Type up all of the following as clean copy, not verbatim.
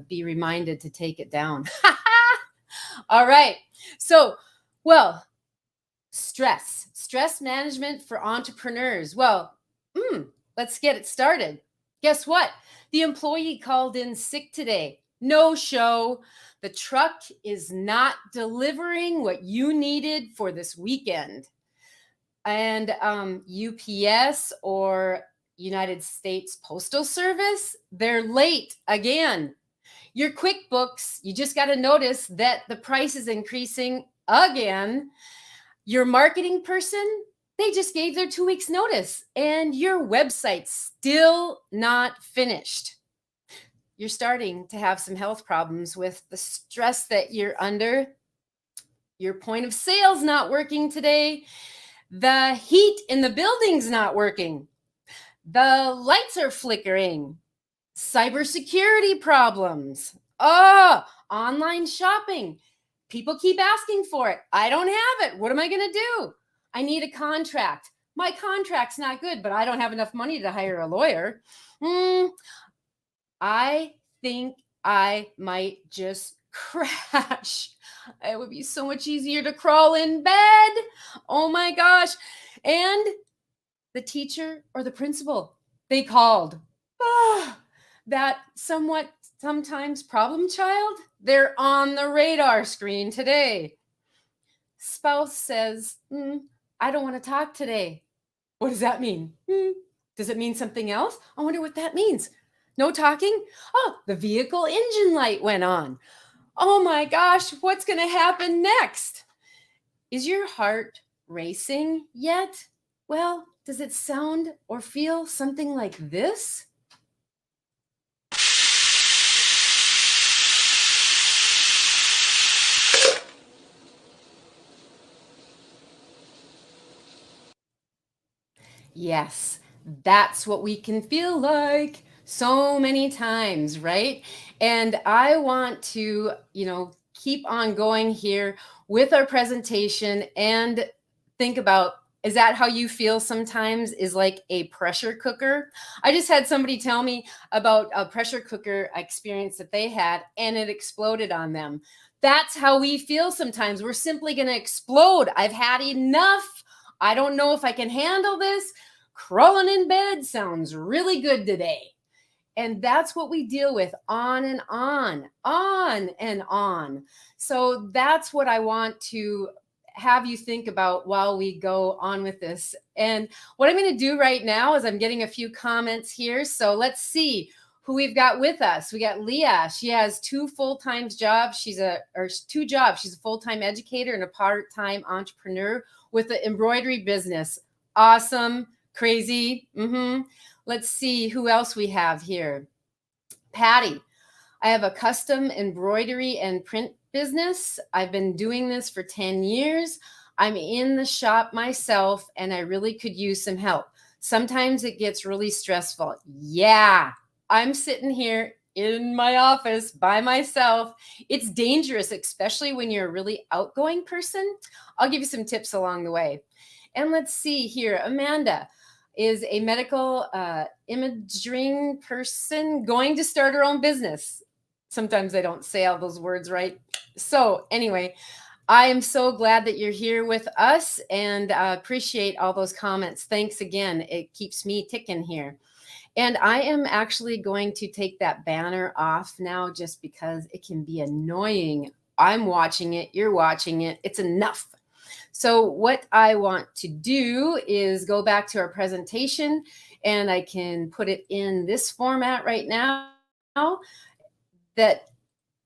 be reminded to take it down. All right. So, well, stress management for entrepreneurs. Well, let's get it started. Guess what? The employee called in sick today. No show. The truck is not delivering what you needed for this weekend. And UPS or United States Postal Service, they're late again. Your QuickBooks, you just got to notice that the price is increasing again. Your marketing person, they just gave their 2 weeks notice and your website's still not finished. You're starting to have some health problems with the stress that you're under. Your point of sale's not working today. The heat in the building's not working. The lights are flickering. Cybersecurity problems. Oh, online shopping. People keep asking for it. I don't have it. What am I going to do? I need a contract. My contract's not good, but I don't have enough money to hire a lawyer. I think I might just crash. It would be so much easier to crawl in bed. Oh my gosh. And the teacher or the principal, they called. That sometimes problem child, they're on the radar screen today. Spouse says, I don't want to talk today. What does that mean? Does it mean something else? I wonder what that means. No talking? Oh, the vehicle engine light went on. Oh my gosh, what's going to happen next? Is your heart racing yet? Well, does it sound or feel something like this? Yes, that's what we can feel like so many times, right? And I want to, keep on going here with our presentation and think about, is that how you feel sometimes, is like a pressure cooker? I just had somebody tell me about a pressure cooker experience that they had and it exploded on them. That's how we feel sometimes. We're simply going to explode. I've had enough. I don't know if I can handle this. Crawling in bed sounds really good today. And that's what we deal with on and on and on. So that's what I want to have you think about while we go on with this. And what I'm going to do right now is I'm getting a few comments here. So let's see who we've got with us. We got Leah. She has two full-time jobs. Two jobs. She's a full-time educator and a part-time entrepreneur with an embroidery business. Awesome. Crazy. Let's see who else we have here. Patty. I have a custom embroidery and print business. I've been doing this for 10 years. I'm in the shop myself and I really could use some help. Sometimes it gets really stressful. Yeah, I'm sitting here in my office by myself. It's dangerous, especially when you're a really outgoing person. I'll give you some tips along the way. And let's see here, Amanda is a medical imaging person going to start her own business. Sometimes I don't say all those words right. So anyway, I am so glad that you're here with us and appreciate all those comments. Thanks again. It keeps me ticking here. And I am actually going to take that banner off now just because it can be annoying. I'm watching it. You're watching it. It's enough. So what I want to do is go back to our presentation and I can put it in this format right now. That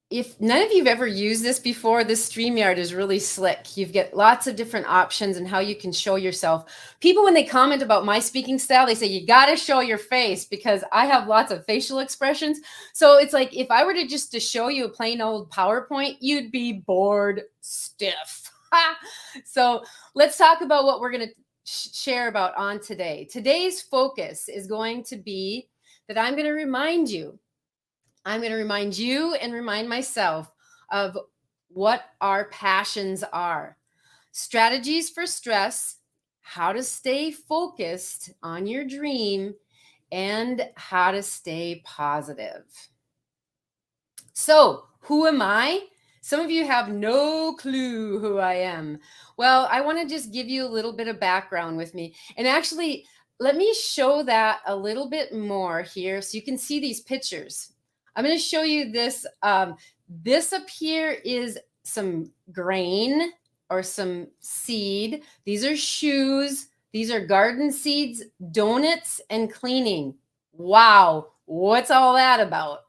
if none of you've ever used this before, this StreamYard is really slick. You've got lots of different options and how you can show yourself. People, when they comment about my speaking style, they say, you got to show your face because I have lots of facial expressions. So it's like, if I were to show you a plain old PowerPoint, you'd be bored stiff. So let's talk about what we're going to share about on today. Today's focus is going to be that I'm going to remind you and remind myself of what our passions are. Strategies for stress, how to stay focused on your dream, and how to stay positive. So, who am I? Some of you have no clue who I am. Well, I want to just give you a little bit of background with me. And actually, let me show that a little bit more here so you can see these pictures. I'm going to show you this. This up here is some grain or some seed. These are shoes. These are garden seeds, donuts, and cleaning. Wow. What's all that about?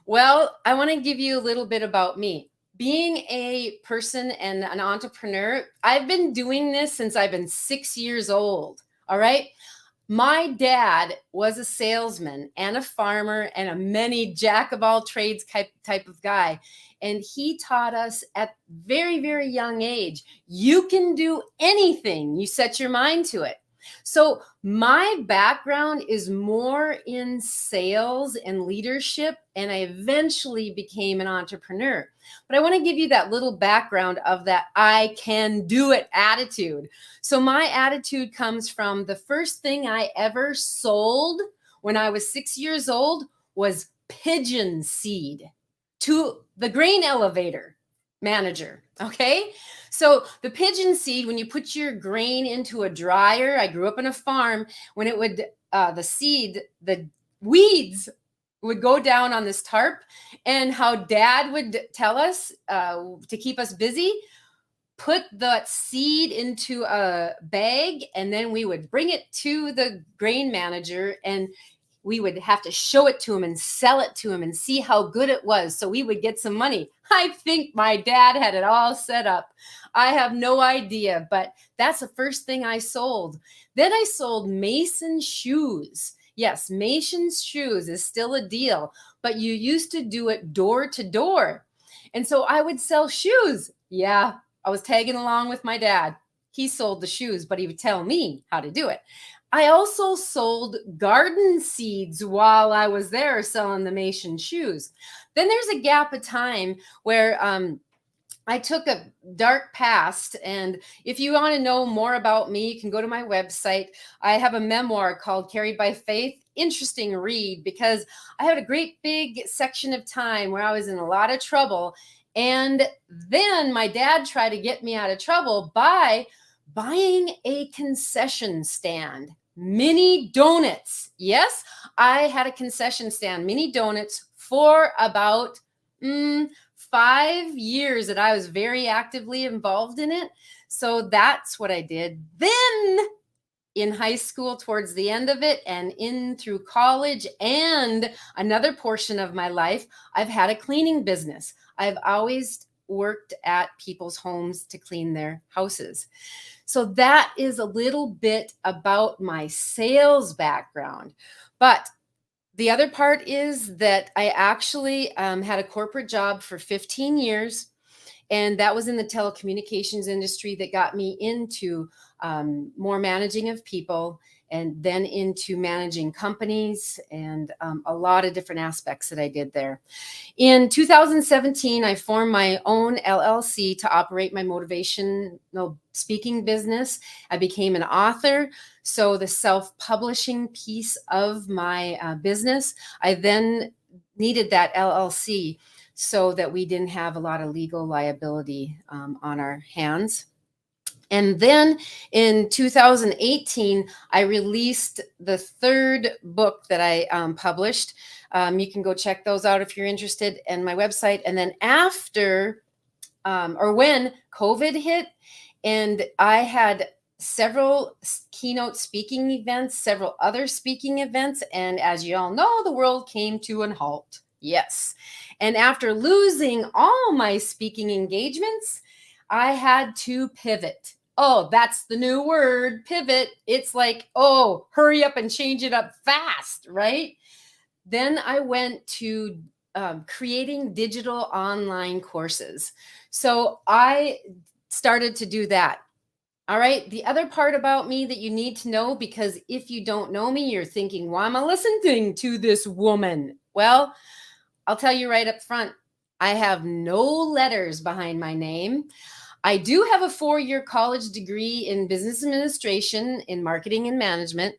Well, I want to give you a little bit about me. Being a person and an entrepreneur, I've been doing this since I've been 6 years old. All right. My dad was a salesman and a farmer and a many jack of all trades type of guy. And he taught us at very, very young age, you can do anything you set your mind to it. So my background is more in sales and leadership, and I eventually became an entrepreneur. But I want to give you that little background of that I can do it attitude. So my attitude comes from the first thing I ever sold when I was 6 years old was pigeon seed to the grain elevator manager. Okay. So the pigeon seed, when you put your grain into a dryer, I grew up in a farm, when it would, the weeds would go down on this tarp, and how dad would tell us to keep us busy, put that seed into a bag, and then we would bring it to the grain manager, and we would have to show it to him and sell it to him and see how good it was. So we would get some money. I think my dad had it all set up. I have no idea, but that's the first thing I sold. Then I sold Mason shoes. Yes, Mason's shoes is still a deal, but you used to do it door to door. And so I would sell shoes. Yeah, I was tagging along with my dad. He sold the shoes, but he would tell me how to do it. I also sold garden seeds while I was there selling the Mason shoes. Then there's a gap of time where I took a dark past. And if you want to know more about me, you can go to my website. I have a memoir called Carried by Faith. Interesting read, because I had a great big section of time where I was in a lot of trouble. And then my dad tried to get me out of trouble by buying a concession stand. Mini Donuts. Yes, I had a concession stand, Mini Donuts, for about 5 years that I was very actively involved in it. So that's what I did. Then in high school, towards the end of it, and in through college and another portion of my life, I've had a cleaning business. I've always worked at people's homes to clean their houses. So that is a little bit about my sales background. But the other part is that I actually had a corporate job for 15 years. And that was in the telecommunications industry that got me into more managing of people, and then into managing companies, and a lot of different aspects that I did there. In 2017, I formed my own LLC to operate my motivational speaking business. I became an author. So the self-publishing piece of my business, I then needed that LLC so that we didn't have a lot of legal liability on our hands. And then in 2018, I released the third book that I published. You can go check those out if you're interested in my website. And then after, or when COVID hit, and I had several keynote speaking events, several other speaking events. And as you all know, the world came to an halt. Yes. And after losing all my speaking engagements, I had to pivot. Oh, that's the new word, pivot. It's like, oh, hurry up and change it up fast, right? Then I went to creating digital online courses. So I started to do that. All right. The other part about me that you need to know, because if you don't know me, you're thinking, why am I listening to this woman? Well, I'll tell you right up front, I have no letters behind my name. I do have a 4-year college degree in business administration, in marketing and management.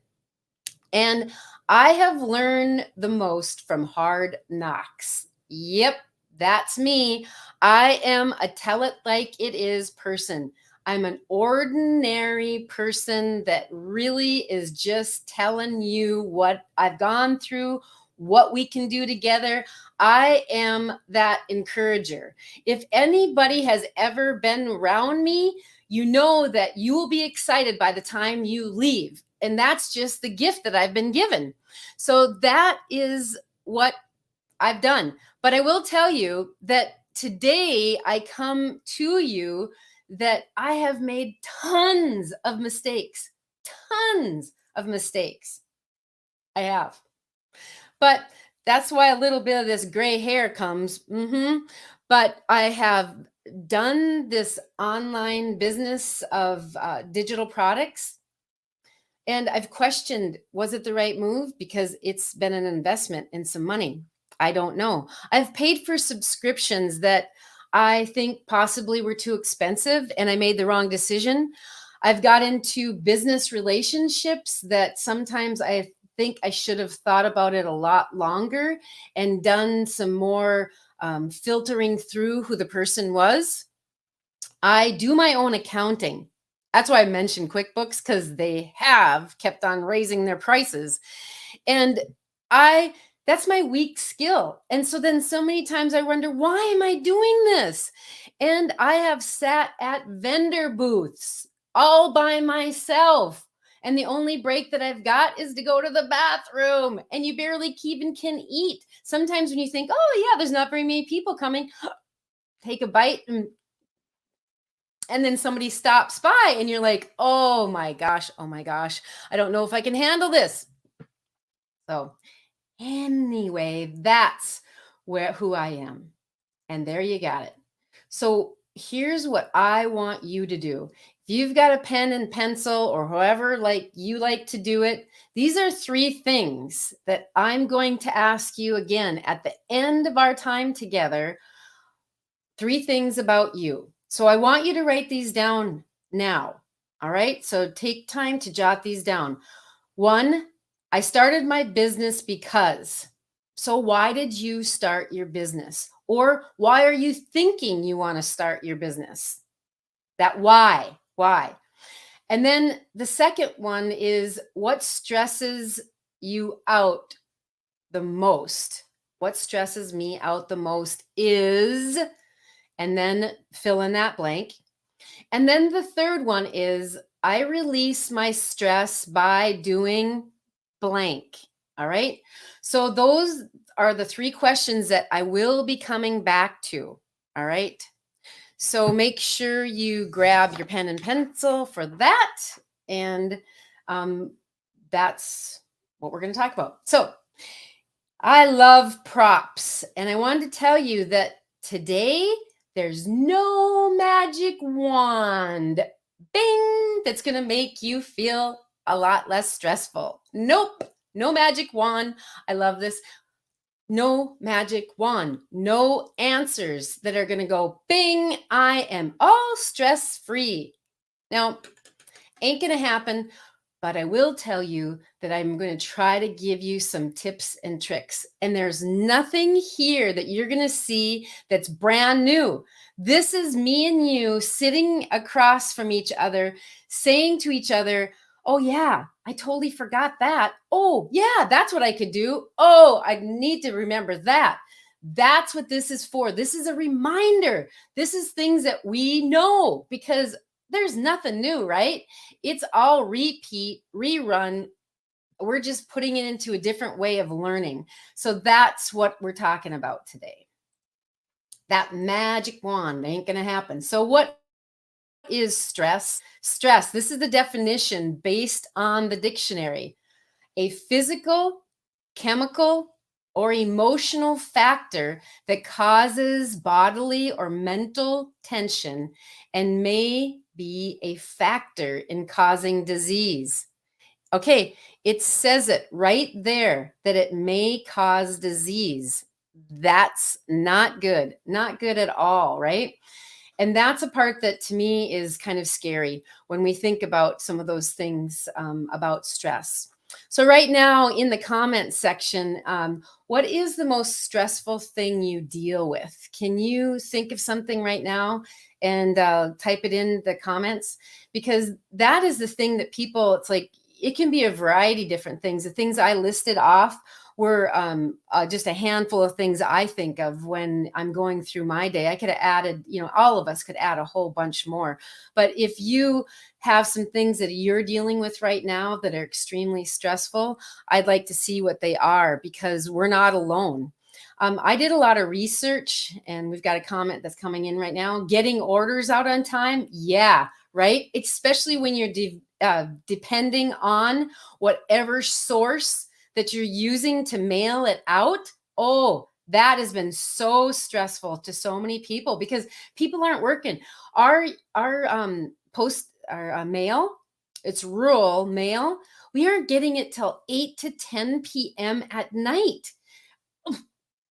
And I have learned the most from hard knocks. Yep, That's me. I am a tell it like it is person. I'm an ordinary person that really is just telling you what I've gone through, what we can do together. I am that encourager. If anybody has ever been around me, you know that you will be excited by the time you leave. And that's just the gift that I've been given. So that is what I've done. But I will tell you that today I come to you that I have made tons of mistakes, tons of mistakes. I have. But that's why a little bit of this gray hair comes. But I have done this online business of digital products. And I've questioned, was it the right move? Because it's been an investment in some money. I don't know. I've paid for subscriptions that I think possibly were too expensive and I made the wrong decision. I've got into business relationships that sometimes I think I should have thought about it a lot longer and done some more filtering through who the person was. I do my own accounting. That's why I mentioned QuickBooks, because they have kept on raising their prices. And I that's my weak skill. And so then so many times I wonder, why am I doing this? And I have sat at vendor booths all by myself. And the only break that I've got is to go to the bathroom. And you barely even can eat. Sometimes when you think, oh, yeah, there's not very many people coming, take a bite and then somebody stops by and you're like, oh my gosh, I don't know if I can handle this. So anyway, that's who I am. And there you got it. So here's what I want you to do. If you've got a pen and pencil or however like you like to do it, these are 3 things that I'm going to ask you again at the end of our time together. 3 things about you. So I want you to write these down now. All right. So take time to jot these down. 1, I started my business because. So why did you start your business? Or why are you thinking you want to start your business? That why. Why? And then the second one is, what stresses you out the most? What stresses me out the most is, and then fill in that blank. And then the third one is, I release my stress by doing blank. All right. So those are the 3 questions that I will be coming back to. All right. So make sure you grab your pen and pencil for that. And that's what we're going to talk about. So I love props. And I wanted to tell you that today there's no magic wand, bing, that's going to make you feel a lot less stressful. Nope, no magic wand. I love this. No magic wand, no answers that are going to go, bing, I am all stress free. Now, ain't going to happen. But I will tell you that I'm going to try to give you some tips and tricks. And there's nothing here that you're going to see that's brand new. This is me and you sitting across from each other, saying to each other, oh, yeah, I totally forgot that. Oh, yeah, that's what I could do. Oh, I need to remember that. That's what this is for. This is a reminder. This is things that we know because there's nothing new, right? It's all repeat, rerun. We're just putting it into a different way of learning. So that's what we're talking about today. That magic wand ain't going to happen. So what is stress? Stress, this is the definition based on the dictionary. A physical, chemical, or emotional factor that causes bodily or mental tension and may be a factor in causing disease. Okay, it says it right there that it may cause disease. That's not good, not good at all, right? And that's a part that to me is kind of scary when we think about some of those things about stress. So right now in the comments section, what is the most stressful thing you deal with? Can you think of something right now and type it in the comments? Because that is the thing that people, it's like, it can be a variety of different things. The things I listed off were just a handful of things I think of when I'm going through my day. I could have added, all of us could add a whole bunch more. But if you have some things that you're dealing with right now that are extremely stressful, I'd like to see what they are, because we're not alone. I did a lot of research, and we've got a comment that's coming in right now. Getting orders out on time. Yeah, right. Especially when you're depending on whatever source that you're using to mail it out. Oh, that has been so stressful to so many people because people aren't working. Our mail, it's rural mail. We aren't getting it till 8 to 10 p.m. at night.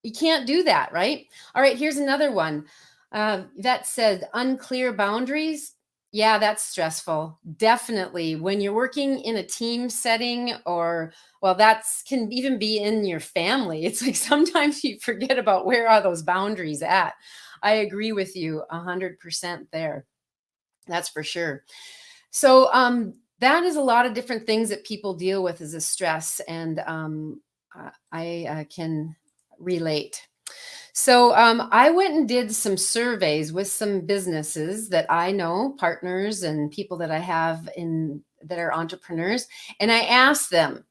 You can't do that, right? All right, here's another one. That said, unclear boundaries. Yeah, that's stressful. Definitely. When you're working in a team setting, or, well, that's can even be in your family. It's like sometimes you forget about where are those boundaries at. I agree with you 100% there. That's for sure. So that is a lot of different things that people deal with as a stress, and I can relate. So I went and did some surveys with some businesses that I know, partners and people that I have in that are entrepreneurs, and I asked them,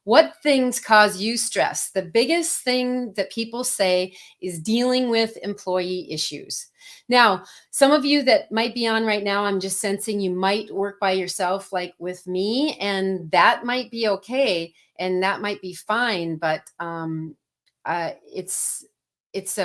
what things cause you stress? The biggest thing that people say is dealing with employee issues. Now, some of you that might be on right now, I'm just sensing you might work by yourself, like with me, and that might be okay, and that might be fine. But it's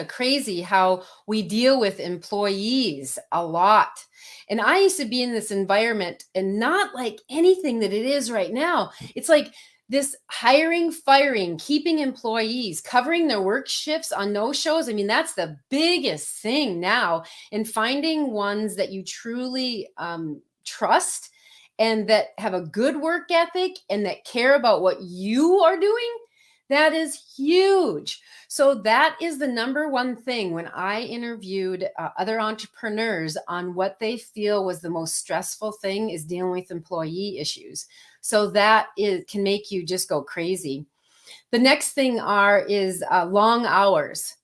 crazy how we deal with employees a lot. And I used to be in this environment, and not like anything that it is right now. It's like this hiring, firing, keeping employees, covering their work shifts on no shows. I mean, that's the biggest thing now. And finding ones that you truly trust, and that have a good work ethic, and that care about what you are doing, that is huge. So that is the number one thing when I interviewed other entrepreneurs on what they feel was the most stressful thing is dealing with employee issues. So that can make you just go crazy. The next thing is long hours.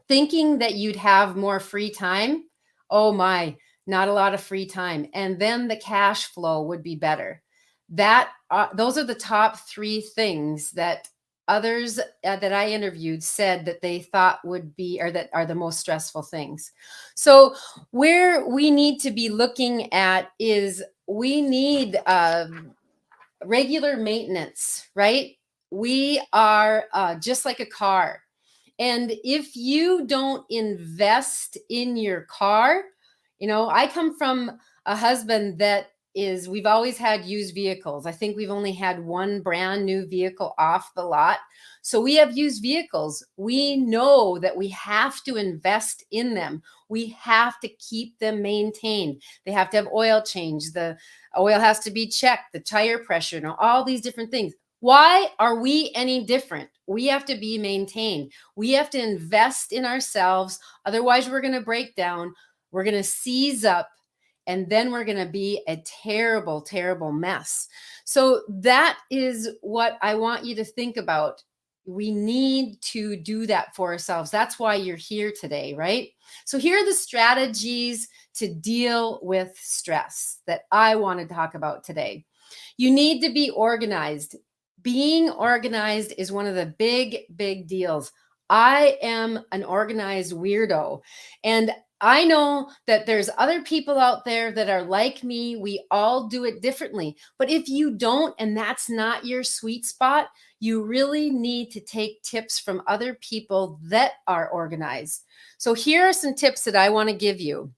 Thinking that you'd have more free time. Oh my, not a lot of free time. And then the cash flow would be better. Those are the top three things that others that I interviewed said that they thought would be, or that are the most stressful things. So where we need to be looking at is we need regular maintenance, right? We are just like a car. And if you don't invest in your car, I come from a husband we've always had used vehicles. I think we've only had one brand new vehicle off the lot. So we have used vehicles. We know that we have to invest in them. We have to keep them maintained. They have to have oil change. The oil has to be checked, the tire pressure, all these different things. Why are we any different? We have to be maintained. We have to invest in ourselves. Otherwise, we're going to break down. We're going to seize up, and then we're going to be a terrible, terrible mess. So that is what I want you to think about. We need to do that for ourselves. That's why you're here today, right? So here are the strategies to deal with stress that I want to talk about today. You need to be organized. Being organized is one of the big, big deals. I am an organized weirdo, and I know that there's other people out there that are like me. We all do it differently. But if you don't, and that's not your sweet spot, you really need to take tips from other people that are organized. So here are some tips that I want to give you.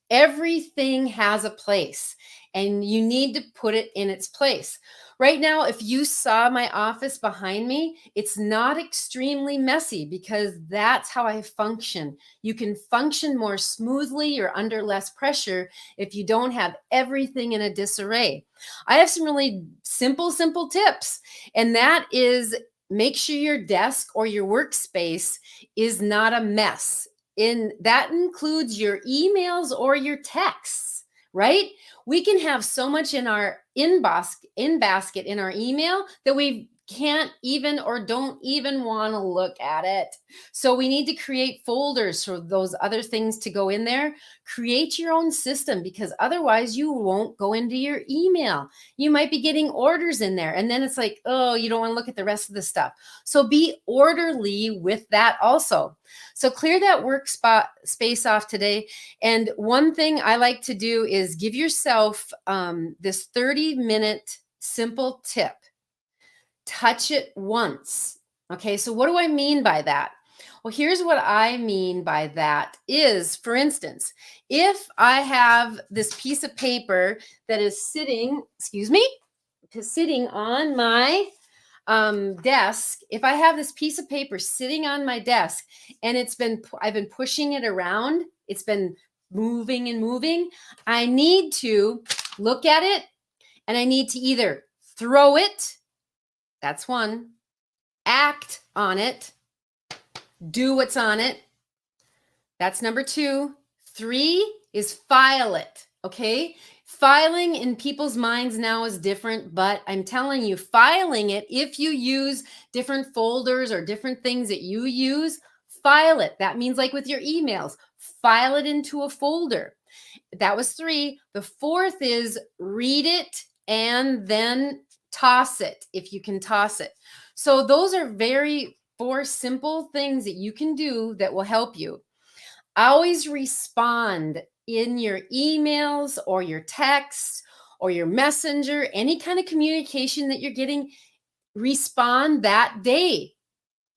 Everything has a place, and you need to put it in its place. Right now, if you saw my office behind me, it's not extremely messy because that's how I function. You can function more smoothly or under less pressure if you don't have everything in a disarray. I have some really simple tips, and that is make sure your desk or your workspace is not a mess. In that includes your emails or your texts, right? We can have so much in our in basket in our email that we can't even or don't even want to look at it. So we need to create folders for those other things to go in there. Create your own system because otherwise you won't go into your email. You might be getting orders in there and then it's like, oh, you don't want to look at the rest of the stuff. So be orderly with that also. So clear that work spot space off today. And one thing I like to do is give yourself this 30-minute simple tip. Touch it once. Okay, so what do I mean by that? Well, here's what I mean by that is, for instance, if I have this piece of paper that is sitting, sitting on my desk, if I have this piece of paper sitting on my desk and I've been pushing it around, it's been moving and moving, I need to look at it and I need to either throw it, that's one, act on it, do what's on it, that's number two. Three is file it, okay? Filing in people's minds now is different, but I'm telling you, filing it, if you use different folders or different things that you use, file it. That means like with your emails, file it into a folder. That was three. The fourth is read it and then toss it if you can toss it. So those are four simple things that you can do that will help you. Always respond in your emails or your texts or your messenger, any kind of communication that you're getting, respond that day.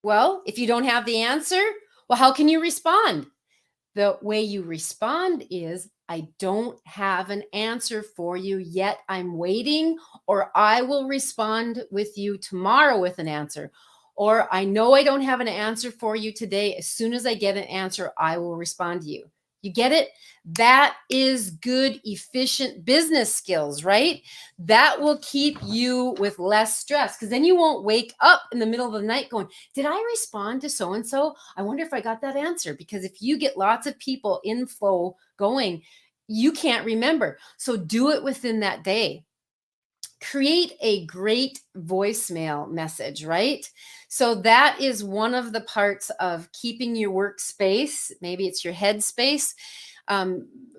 Well, if you don't have the answer, well, how can you respond? The way you respond is, I don't have an answer for you yet. I'm waiting, or I will respond with you tomorrow with an answer. Or I know I don't have an answer for you today. As soon as I get an answer, I will respond to you. You get it? That is good, efficient business skills, right? That will keep you with less stress because then you won't wake up in the middle of the night going, did I respond to so and so? I wonder if I got that answer. Because if you get lots of people in flow going, you can't remember. So do it within that day. Create a great voicemail message, right? So that is one of the parts of keeping your workspace. Maybe it's your headspace.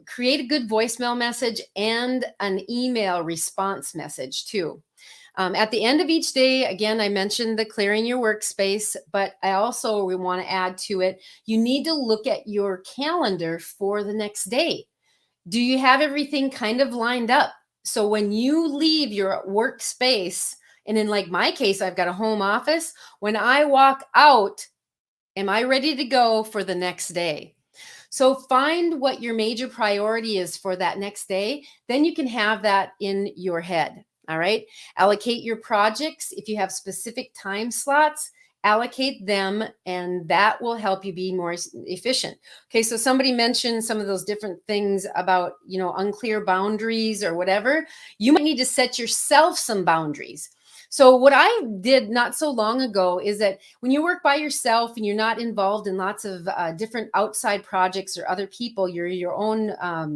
Create a good voicemail message and an email response message too. At the end of each day, again, I mentioned the clearing your workspace, but I also want to add to it, you need to look at your calendar for the next day. Do you have everything kind of lined up? So when you leave your workspace, and in like my case, I've got a home office, when I walk out, am I ready to go for the next day? So find what your major priority is for that next day. Then you can have that in your head. All right. Allocate your projects. If you have specific time slots, allocate them, and that will help you be more efficient. Okay. So somebody mentioned some of those different things about, unclear boundaries or whatever. You might need to set yourself some boundaries. So what I did not so long ago is that when you work by yourself and you're not involved in lots of different outside projects or other people, you're your own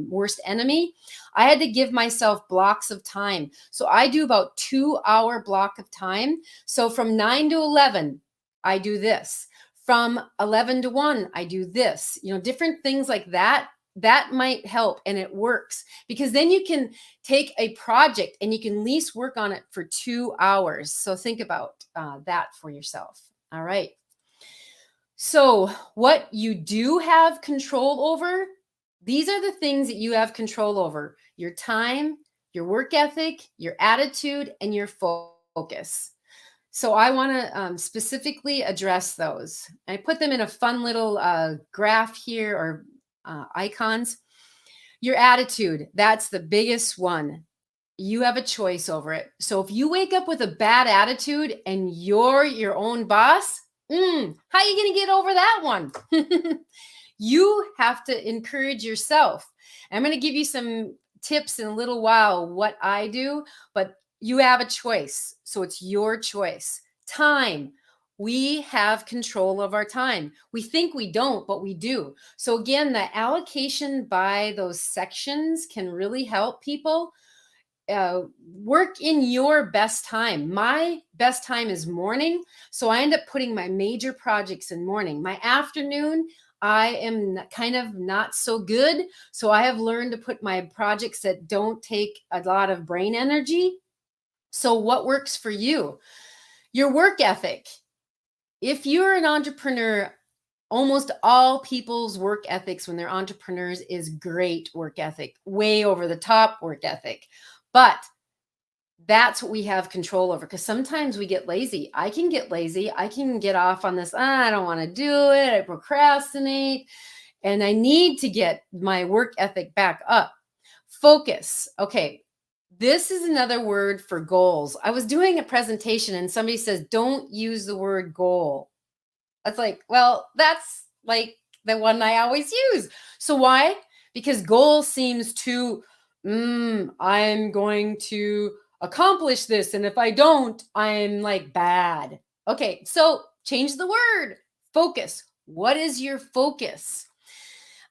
worst enemy. I had to give myself blocks of time. So I do about 2-hour block of time. So from 9 to 11, I do this. From 11 to 1, I do this. Different things like that. That might help, and it works because then you can take a project and you can at least work on it for 2 hours. So think about that for yourself. All right. So what you do have control over, these are the things that you have control over: your time, your work ethic, your attitude, and your focus. So I want to specifically address those. I put them in a fun little graph here, or icons. Your attitude, that's the biggest one. you have a choice over it. So if you wake up with a bad attitude and you're your own boss, how are you going to get over that one? You have to encourage yourself. I'm going to give you some tips in a little while what I do, but you have a choice. So it's your choice. Time. We have control of our time. We think we don't, but we do. So again, the allocation by those sections can really help people work in your best time. My best time is morning. So I end up putting my major projects in morning. My afternoon, I am kind of not so good. So I have learned to put my projects that don't take a lot of brain energy. So what works for you? Your work ethic. If you're an entrepreneur, almost all people's work ethics when they're entrepreneurs is great work ethic, way over the top work ethic. But that's what we have control over, because sometimes we get lazy. I can get lazy. I can get off on this. I don't want to do it. I procrastinate. And I need to get my work ethic back up. Focus. Okay. This is another word for goals. I was doing a presentation and somebody says, don't use the word goal. That's like, well, that's like the one I always use. So why? Because goal seems too, I'm going to accomplish this. And if I don't, I'm like bad. Okay, so change the word. Focus. What is your focus?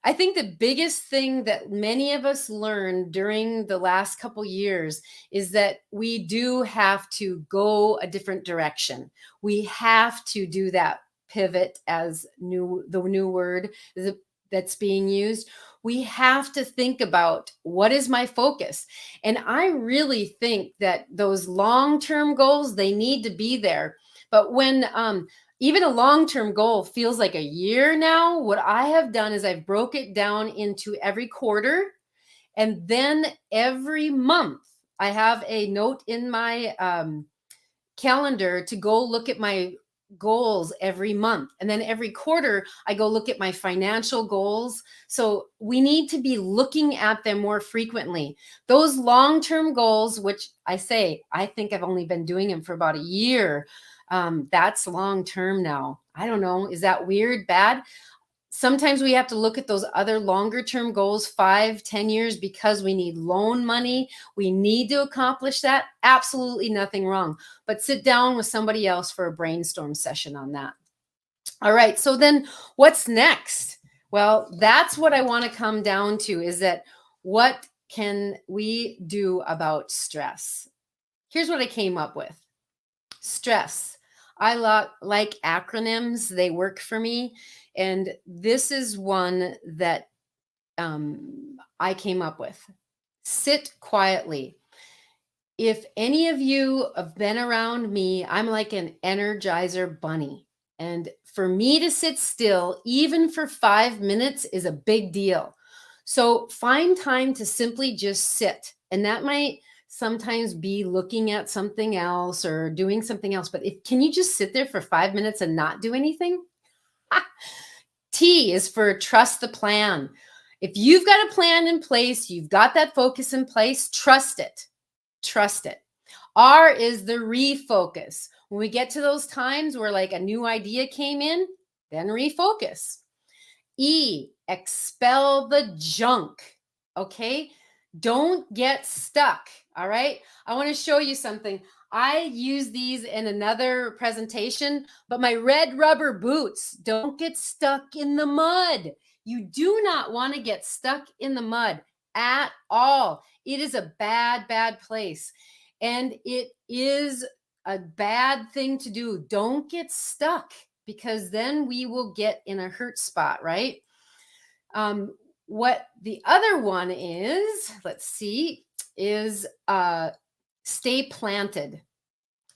I think the biggest thing that many of us learned during the last couple years is that we do have to go a different direction. We have to do that pivot, as the new word that's being used. We have to think about, what is my focus? And I really think that those long-term goals, they need to be there. But when even a long-term goal feels like a year now, what I have done is I've broke it down into every quarter, and then every month I have a note in my calendar to go look at my goals every month. And then every quarter, I go look at my financial goals. So we need to be looking at them more frequently. Those long-term goals, which I think I've only been doing them for about a year. That's long-term now. I don't know. Is that weird, bad? Sometimes we have to look at those other longer term goals, 5, 10 years, because we need loan money. We need to accomplish that. Absolutely nothing wrong. But sit down with somebody else for a brainstorm session on that. All right. So then what's next? Well, that's what I want to come down to, is that what can we do about stress? Here's what I came up with. Stress. I like acronyms. They work for me. And this is one that I came up with. Sit quietly. If any of you have been around me, I'm like an Energizer bunny. And for me to sit still, even for 5 minutes, is a big deal. So find time to simply just sit. And that might sometimes be looking at something else or doing something else. But can you just sit there for 5 minutes and not do anything? T is for trust the plan. If you've got a plan in place, you've got that focus in place, trust it. Trust it. R is the refocus. When we get to those times where like a new idea came in, then refocus. E, expel the junk. Okay? Don't get stuck. All right? I want to show you something. I use these in another presentation, but my red rubber boots, don't get stuck in the mud. You do not want to get stuck in the mud at all. It is a bad, bad place. And it is a bad thing to do. Don't get stuck, because then we will get in a hurt spot, right? What the other one is, let's see, is stay planted.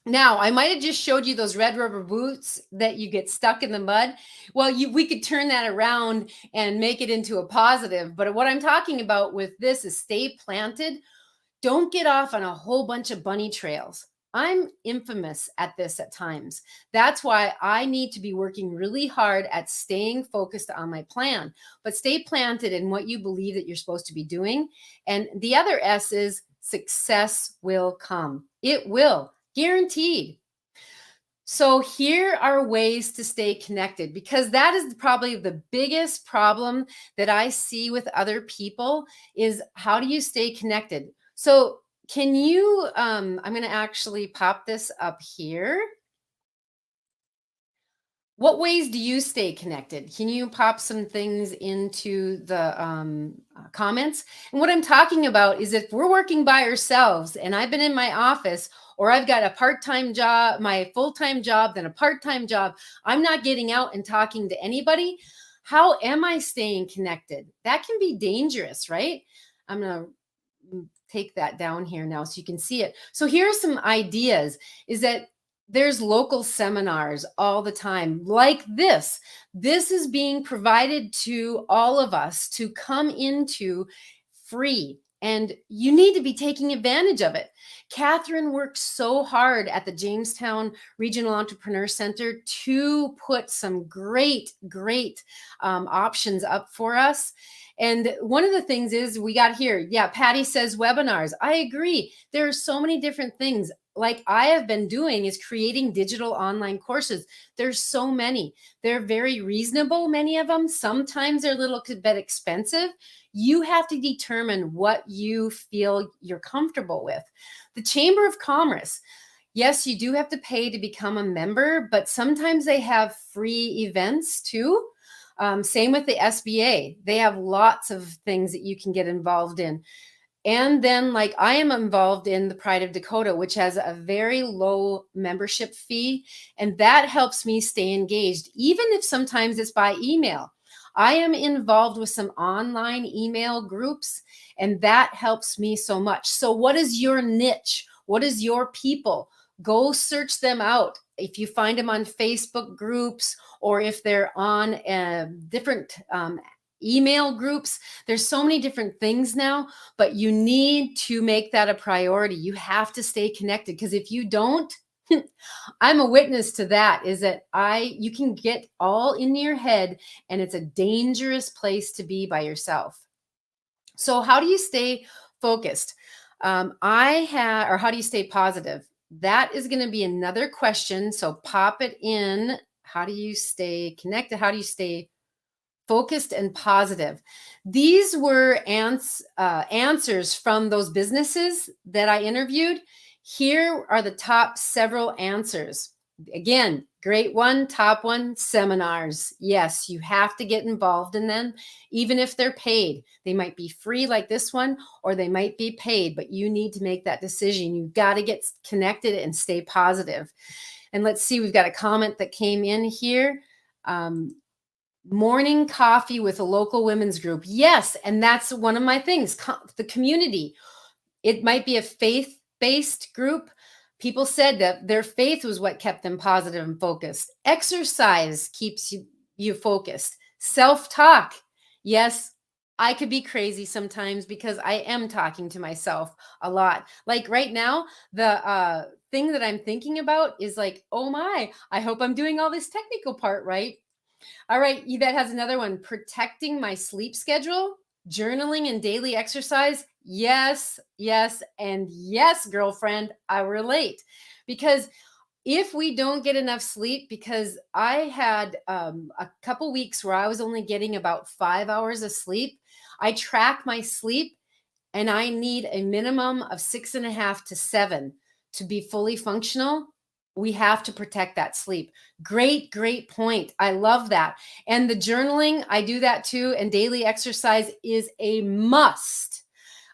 Now, I might have just showed you those red rubber boots that you get stuck in the mud. Well, we could turn that around and make it into a positive. But what I'm talking about with this is stay planted. Don't get off on a whole bunch of bunny trails. I'm infamous at this at times. That's why I need to be working really hard at staying focused on my plan. But stay planted in what you believe that you're supposed to be doing. And the other S is success will come. It will, guaranteed. So here are ways to stay connected, because that is probably the biggest problem that I see with other people is, how do you stay connected? So can you, I'm going to actually pop this up here. What ways do you stay connected? Can you pop some things into the comments? And what I'm talking about is, if we're working by ourselves and I've been in my office, or I've got a part-time job, my full-time job, then a part-time job, I'm not getting out and talking to anybody. How am I staying connected? That can be dangerous, right? I'm going to take that down here now so you can see it. So here are some ideas, is that there's local seminars all the time like this. This is being provided to all of us to come into free, and you need to be taking advantage of it. Catherine worked so hard at the Jamestown Regional Entrepreneur Center to put some great options up for us. And one of the things is, we got here, yeah, Patty says webinars. I agree. There are so many different things. Like I have been doing is creating digital online courses. There's so many. They're very reasonable, many of them. Sometimes they're a little bit expensive. You have to determine what you feel you're comfortable with. The Chamber of Commerce. Yes, you do have to pay to become a member, but sometimes they have free events too. Same with the SBA. They have lots of things that you can get involved in. And then, like, I am involved in the Pride of Dakota, which has a very low membership fee. And that helps me stay engaged, even if sometimes it's by email. I am involved with some online email groups, and that helps me so much. So what is your niche? What is your people? Go search them out. If you find them on Facebook groups, or if they're on different email groups, there's so many different things now, but you need to make that a priority. You have to stay connected, because if you don't, I'm a witness to that, is that you can get all in your head, and it's a dangerous place to be by yourself. So how do you stay focused? Or how do you stay positive? That is going to be another question. So pop it in. How do you stay connected? How do you stay focused and positive? These were answers from those businesses that I interviewed. Here are the top several answers. Again, great one, top one, seminars. Yes, you have to get involved in them, even if they're paid. They might be free like this one, or they might be paid, but you need to make that decision. You've got to get connected and stay positive. And let's see, we've got a comment that came in here. Morning coffee with a local women's group. Yes, and that's one of my things, the community. It might be a faith-based group. People said that their faith was what kept them positive and focused. Exercise keeps you focused. Self-talk. Yes, I could be crazy sometimes, because I am talking to myself a lot. Like right now, the thing that I'm thinking about is like, oh my, I hope I'm doing all this technical part right. All right, Yvette has another one. Protecting my sleep schedule, journaling, and daily exercise. Yes, yes, and yes, girlfriend, I relate. Because if we don't get enough sleep, because I had a couple weeks where I was only getting about 5 hours of sleep. I track my sleep, and I need a minimum of 6.5 to 7 to be fully functional. We have to protect that sleep. Great point. I love that. And the journaling, I do that too. And daily exercise is a must.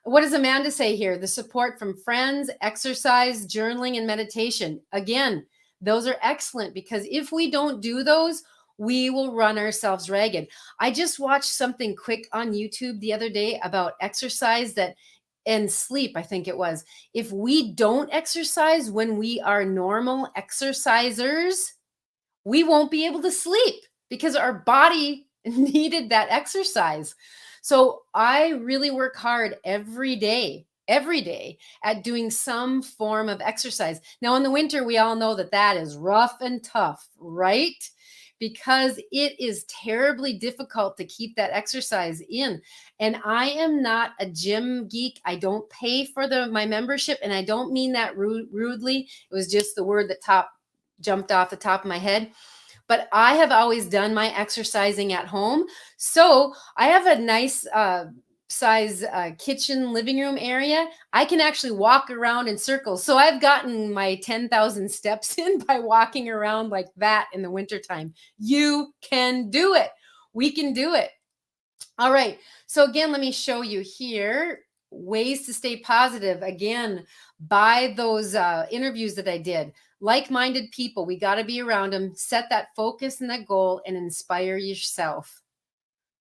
What does Amanda say here? The support from friends, exercise, journaling, and meditation. Again, those are excellent, because if we don't do those, we will run ourselves ragged. I just watched something quick on YouTube the other day about exercise and sleep, I think it was. If we don't exercise when we are normal exercisers, we won't be able to sleep, because our body needed that exercise. So I really work hard every day at doing some form of exercise. Now in the winter, we all know that is rough and tough, right? because it is terribly difficult to keep that exercise in. And I am not a gym geek. I don't pay for my membership, and I don't mean that rudely. It was just the word that jumped off the top of my head. But I have always done my exercising at home. So I have a nice size kitchen living room area. I can actually walk around in circles. So I've gotten my 10,000 steps in by walking around like that in the wintertime. You can do it. We can do it. All right. So again, let me show you here ways to stay positive. Again, by those interviews that I did. Like-minded people, we got to be around them. Set that focus and that goal and inspire yourself.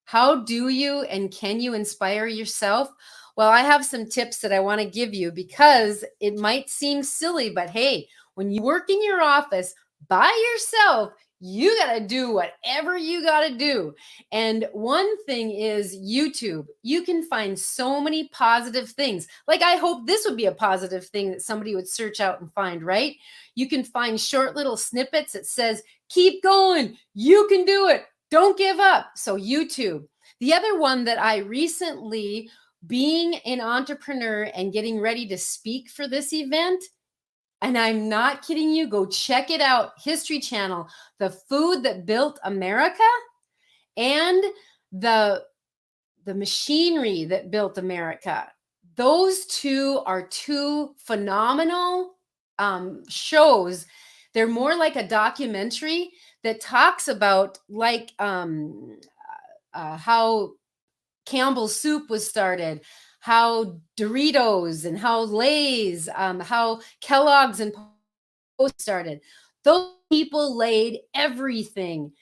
How do you and can you inspire yourself? Well, I have some tips that I want to give you because it might seem silly, but hey, when you work in your office by yourself, you got to do whatever you got to do. And one thing is YouTube. You can find so many positive things. Like, I hope this would be a positive thing that somebody would search out and find, right? You can find short little snippets that says, keep going. You can do it. Don't give up. So YouTube. The other one that I recently, being an entrepreneur and getting ready to speak for this event, and I'm not kidding you, go check it out. History Channel, The Food That Built America and the Machinery That Built America. Those two are two phenomenal shows. They're more like a documentary that talks about like how Campbell's soup was started, how Doritos and how Lay's, how Kellogg's and Post started. Those people laid everything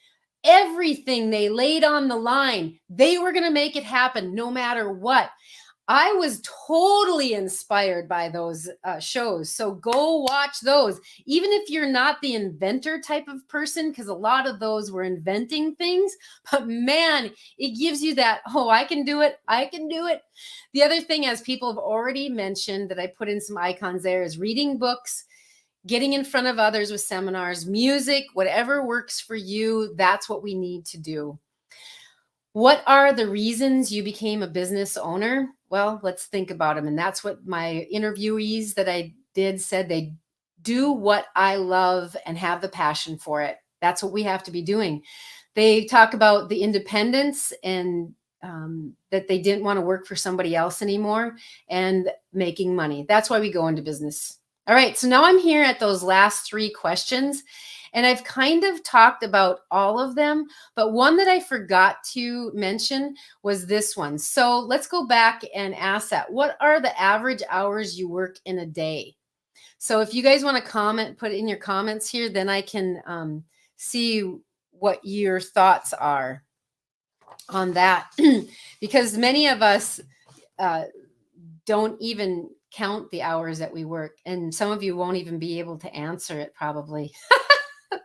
they laid on the line. They were going to make it happen no matter what. I was totally inspired by those shows. So go watch those. Even if you're not the inventor type of person, because a lot of those were inventing things, but man, it gives you that, oh, I can do it. I can do it. The other thing, as people have already mentioned, that I put in some icons there, is reading books, getting in front of others with seminars, music, whatever works for you. That's what we need to do. What are the reasons you became a business owner? Well, let's think about them. And that's what my interviewees that I did said. They do what I love and have the passion for it. That's what we have to be doing. They talk about the independence and that they didn't want to work for somebody else anymore and making money. That's why we go into business. All right. So now I'm here at those last 3 questions. And I've kind of talked about all of them, but one that I forgot to mention was this one. So let's go back and ask that. What are the average hours you work in a day? So if you guys want to comment, put it in your comments here, then I can see what your thoughts are on that. Because many of us don't even count the hours that we work. And some of you won't even be able to answer it probably.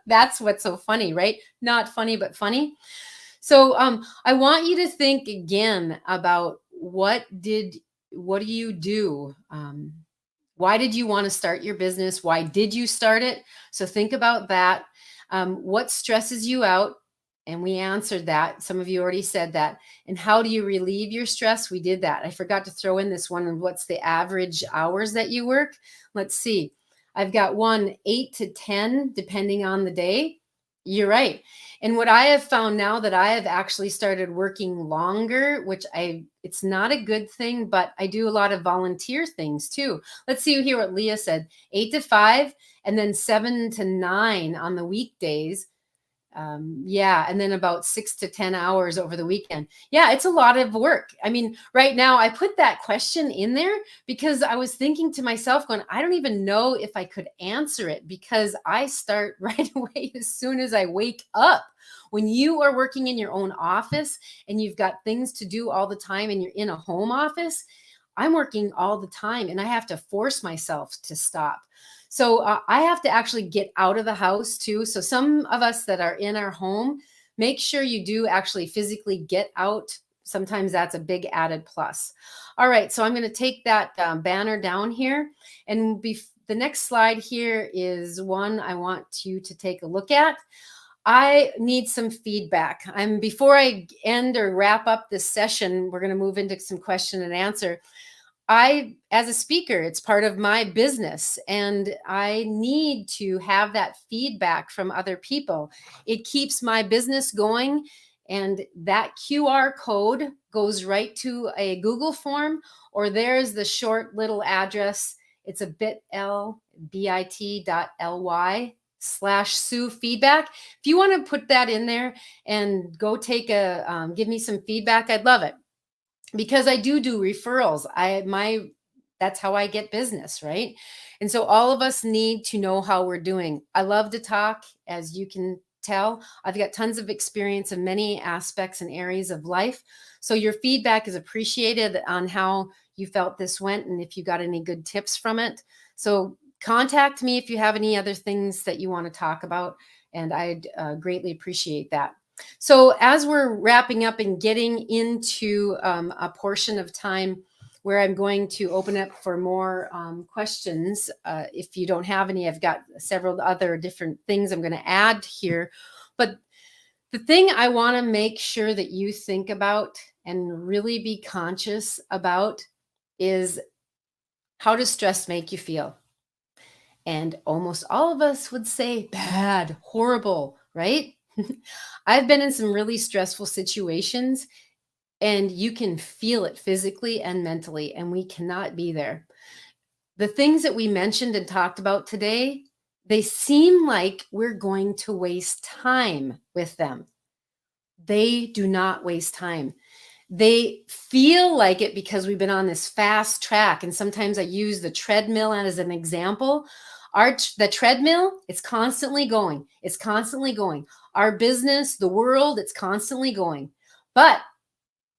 That's what's so funny, right? Not funny, but funny. So I want you to think again about what do you do? Why did you want to start your business? Why did you start it? So think about that. What stresses you out? And we answered that. Some of you already said that. And how do you relieve your stress? We did that. I forgot to throw in this one. What's the average hours that you work? Let's see. I've got 8 to 10, depending on the day. You're right. And what I have found now that I have actually started working longer, which it's not a good thing, but I do a lot of volunteer things too. Let's see here what Leah said, 8 to 5, and then 7 to 9 on the weekdays. Yeah. And then about 6 to 10 hours over the weekend. Yeah. It's a lot of work. I mean, right now I put that question in there because I was thinking to myself going, I don't even know if I could answer it because I start right away as soon as I wake up. When you are working in your own office and you've got things to do all the time and you're in a home office, I'm working all the time and I have to force myself to stop. So I have to actually get out of the house too. So some of us that are in our home, make sure you do actually physically get out. Sometimes that's a big added plus. All right. So I'm going to take that banner down here. And the next slide here is one I want you to take a look at. I need some feedback. Before I end or wrap up this session, we're going to move into some question and answer. As a speaker, it's part of my business, and I need to have that feedback from other people. It keeps my business going, and that QR code goes right to a Google form, or there's the short little address. It's a bit.ly/Sue feedback. If you want to put that in there and go give me some feedback, I'd love it, because I do referrals. That's how I get business, right? And so all of us need to know how we're doing. I love to talk, as you can tell. I've got tons of experience in many aspects and areas of life. So your feedback is appreciated on how you felt this went and if you got any good tips from it. So contact me if you have any other things that you want to talk about, and I'd greatly appreciate that. So as we're wrapping up and getting into a portion of time where I'm going to open up for more questions, if you don't have any, I've got several other different things I'm going to add here. But the thing I want to make sure that you think about and really be conscious about is, how does stress make you feel? And almost all of us would say bad, horrible, right? I've been in some really stressful situations, and you can feel it physically and mentally, and we cannot be there. The things that we mentioned and talked about today, they seem like we're going to waste time with them. They do not waste time. They feel like it because we've been on this fast track. And sometimes I use the treadmill as an example. The treadmill, it's constantly going. It's constantly going. Our business, the world, it's constantly going. But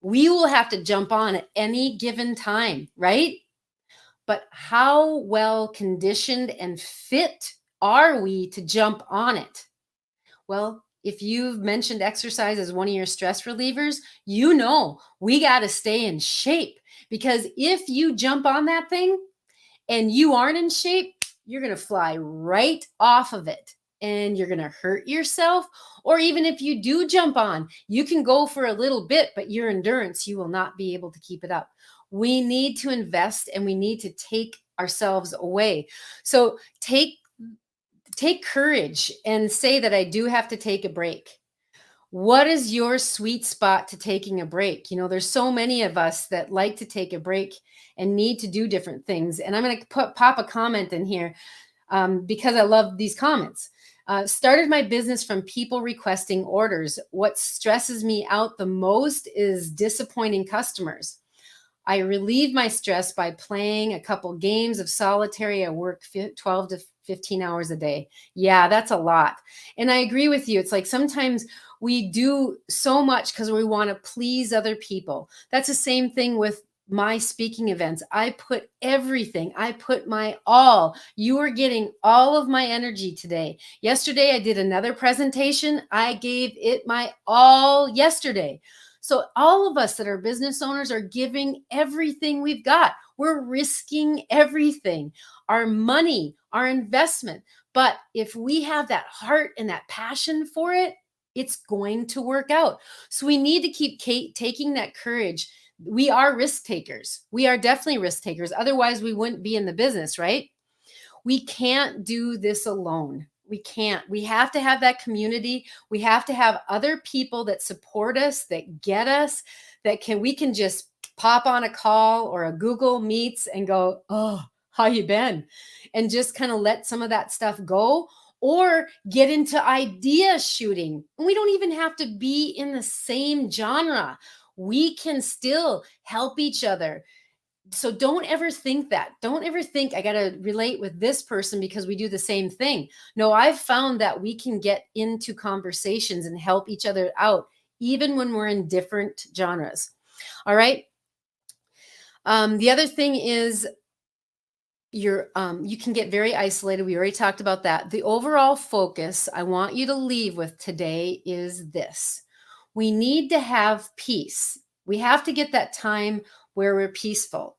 we will have to jump on at any given time, right? But how well conditioned and fit are we to jump on it? Well, if you've mentioned exercise as one of your stress relievers, you know we got to stay in shape, because if you jump on that thing and you aren't in shape, you're going to fly right off of it and you're going to hurt yourself. Or even if you do jump on, you can go for a little bit, but your endurance, you will not be able to keep it up. We need to invest and we need to take ourselves away. So take courage and say that I do have to take a break. What is your sweet spot to taking a break? There's so many of us that like to take a break and need to do different things. And I'm going to pop a comment in here because I love these comments. Started my business from people requesting orders. What stresses me out the most is disappointing customers. I relieve my stress by playing a couple games of solitary. I work 12 to 15 hours a day. Yeah, that's a lot. And I agree with you. It's like sometimes we do so much because we want to please other people. That's the same thing with my speaking events. I put everything, I put my all. You are getting all of my energy today. Yesterday, I did another presentation. I gave it my all yesterday. So all of us that are business owners are giving everything we've got. We're risking everything, our money, our investment. But if we have that heart and that passion for it, it's going to work out. So we need to keep taking that courage. We are risk takers. We are definitely risk takers. Otherwise, we wouldn't be in the business, right? We can't do this alone. We can't. We have to have that community. We have to have other people that support us, that get us, we can just pop on a call or a Google Meets and go, "Oh, how you been?" And just kind of let some of that stuff go, or get into idea shooting. We don't even have to be in the same genre. We can still help each other. So don't ever think that. Don't ever think I got to relate with this person because we do the same thing. No, I've found that we can get into conversations and help each other out, even when we're in different genres. All right. The other thing is you can get very isolated. We already talked about that. The overall focus I want you to leave with today is this. We need to have peace. We have to get that time where we're peaceful.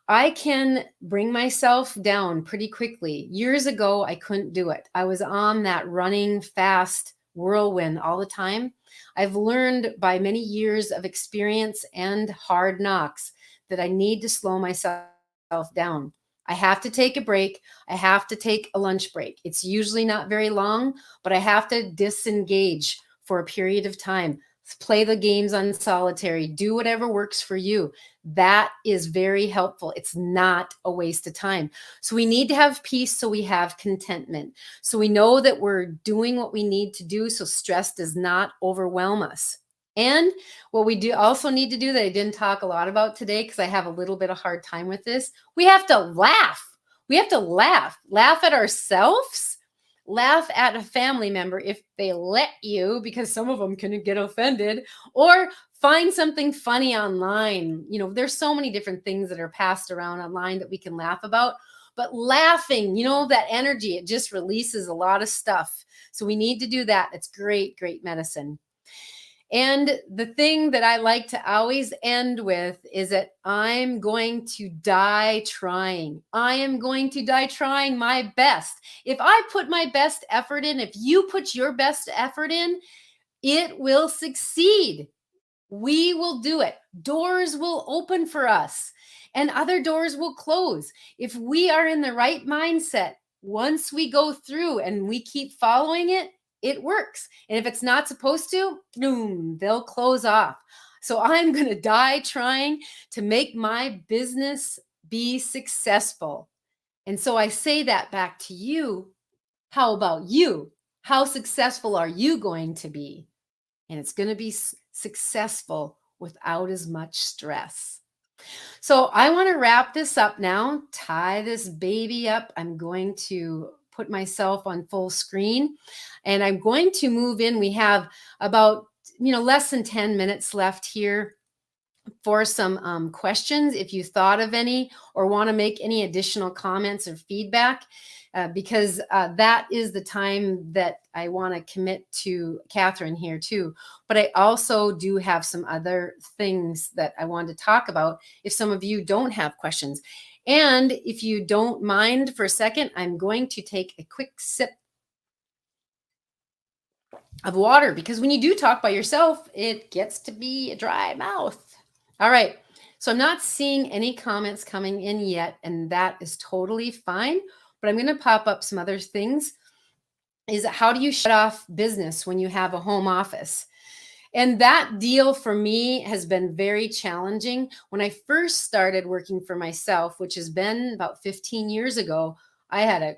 I can bring myself down pretty quickly. Years ago, I couldn't do it. I was on that running fast whirlwind all the time. I've learned by many years of experience and hard knocks that I need to slow myself down. I have to take a break. I have to take a lunch break. It's usually not very long, but I have to disengage for a period of time. Play the games on solitary, do whatever works for you. That is very helpful. It's not a waste of time. So we need to have peace so we have contentment. So we know that we're doing what we need to do so stress does not overwhelm us. And what we do also need to do that I didn't talk a lot about today because I have a little bit of hard time with this, we have to laugh. We have to laugh at ourselves, laugh at a family member if they let you, because some of them can get offended, or find something funny online. There's so many different things that are passed around online that we can laugh about, but laughing, that energy, it just releases a lot of stuff. So we need to do that. It's great, great medicine. And the thing that I like to always end with is that I'm going to die trying. I am going to die trying my best. If I put my best effort in, if you put your best effort in, it will succeed. We will do it. Doors will open for us and other doors will close. If we are in the right mindset, once we go through and we keep following it, it works. And if it's not supposed to, boom, they'll close off. So I'm going to die trying to make my business be successful. And so I say that back to you. How about you? How successful are you going to be? And it's going to be successful without as much stress. So I want to wrap this up now, tie this baby up. I'm going to put myself on full screen and I'm going to move in. We have about, less than 10 minutes left here for some questions. If you thought of any or want to make any additional comments or feedback, because that is the time that I want to commit to Catherine here too. But I also do have some other things that I want to talk about if some of you don't have questions. And if you don't mind for a second, I'm going to take a quick sip of water, because when you do talk by yourself, it gets to be a dry mouth. All right. So I'm not seeing any comments coming in yet, and that is totally fine. But I'm going to pop up some other things. Is how do you shut off business when you have a home office? And that deal for me has been very challenging. When I first started working for myself, which has been about 15 years ago, I had a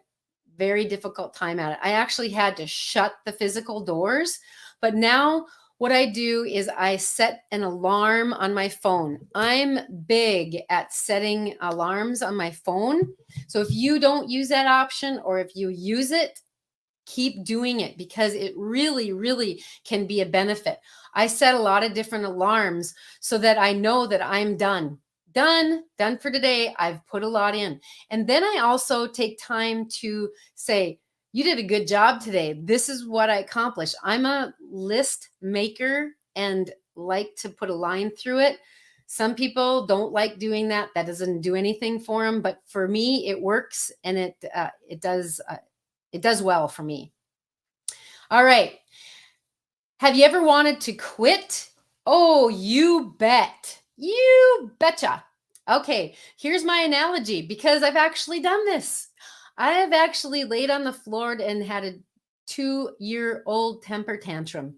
very difficult time at it. I actually had to shut the physical doors. But now what I do is I set an alarm on my phone. I'm big at setting alarms on my phone. So if you don't use that option, or if you use it, keep doing it, because it really, really can be a benefit. I set a lot of different alarms so that I know that I'm done for today. I've put a lot in. And then I also take time to say, you did a good job today. This is what I accomplished. I'm a list maker and like to put a line through it. Some people don't like doing that. That doesn't do anything for them. But for me, it works, and it does well for me. All right. Have you ever wanted to quit? Oh, you bet. You betcha. Okay, here's my analogy, because I've actually done this. I have actually laid on the floor and had a 2-year-old temper tantrum,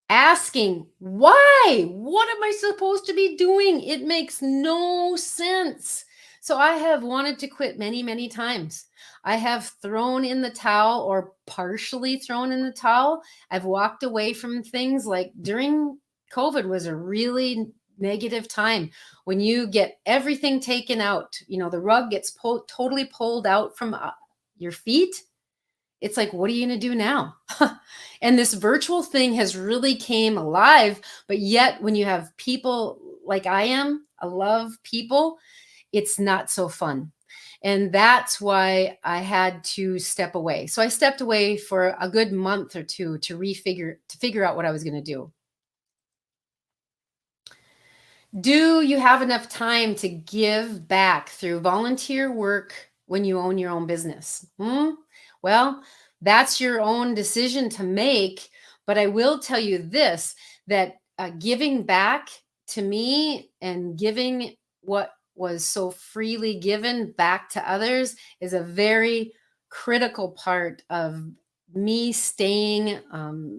asking, why? What am I supposed to be doing? It makes no sense. So I have wanted to quit many, many times. I have thrown in the towel, or partially thrown in the towel. I've walked away from things. Like during COVID was a really negative time when you get everything taken out. The rug gets totally pulled out from your feet. It's like, what are you going to do now? And this virtual thing has really came alive. But yet when you have people like I love people, it's not so fun. And that's why I had to step away. So I stepped away for a good month or two to figure out what I was going to do. Do you have enough time to give back through volunteer work when you own your own business? Well, That's your own decision to make. But I will tell you this, that giving back to me and giving what was so freely given back to others is a very critical part of me staying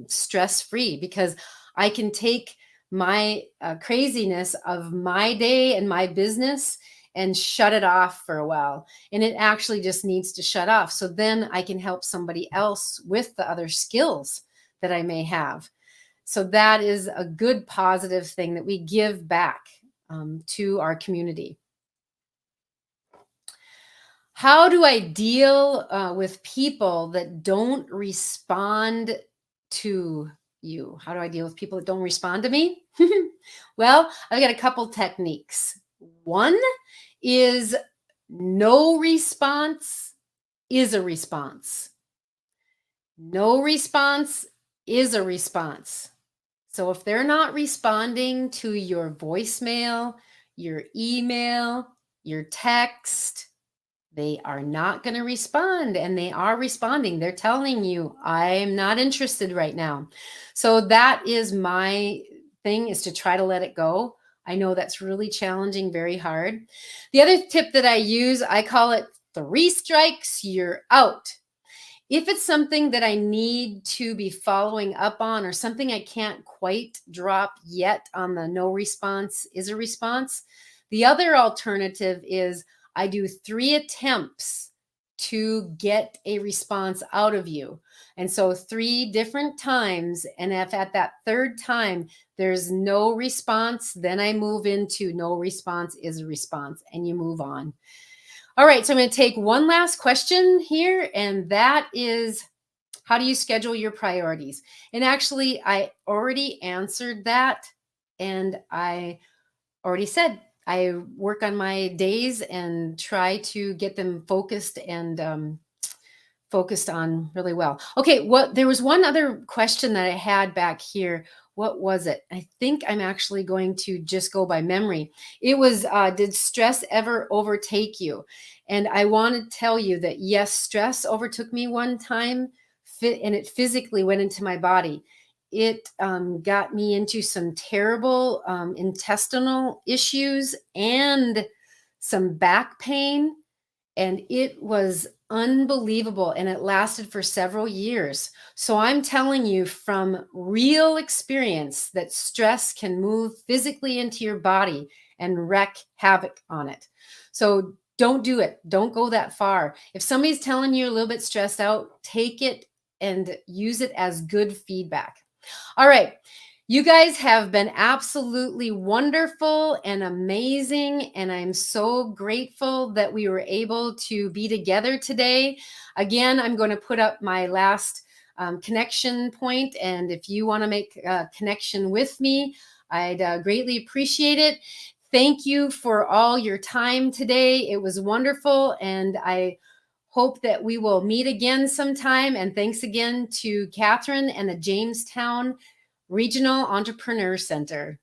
stress free, because I can take my craziness of my day and my business and shut it off for a while. And it actually just needs to shut off. So then I can help somebody else with the other skills that I may have. So that is a good positive thing that we give back to our community. How do I deal with people that don't respond to you? How do I deal with people that don't respond to me? Well, I've got a couple techniques. One is no response is a response. No response is a response. So if they're not responding to your voicemail, your email, your text, they are not going to respond, and they are responding. They're telling you, I'm not interested right now. So that is my thing, is to try to let it go. I know that's really challenging, very hard. The other tip that I use, I call it 3 strikes, you're out. If it's something that I need to be following up on, or something I can't quite drop yet on the no response is a response, the other alternative is I do 3 attempts to get a response out of you. And so 3 different times. And if at that third time there's no response, then I move into no response is a response, and you move on. All right, so I'm going to take one last question here, and that is, how do you schedule your priorities? And actually, I already answered that, and I already said I work on my days and try to get them focused and focused on really well. Okay, there was one other question that I had back here. What was it? I think I'm actually going to just go by memory. It was, did stress ever overtake you? And I want to tell you that yes, stress overtook me one time, and it physically went into my body. It got me into some terrible intestinal issues and some back pain, and it was unbelievable, and it lasted for several years. So I'm telling you from real experience that stress can move physically into your body and wreak havoc on it. So don't do it. Don't go that far. If somebody's telling you a little bit stressed out, take it and use it as good feedback. All right. You guys have been absolutely wonderful and amazing, and I'm so grateful that we were able to be together today. Again, I'm going to put up my last connection point, and if you want to make a connection with me, I'd greatly appreciate it. Thank you for all your time today. It was wonderful, and I hope that we will meet again sometime. And thanks again to Catherine and the Jamestown Regional Entrepreneur Center.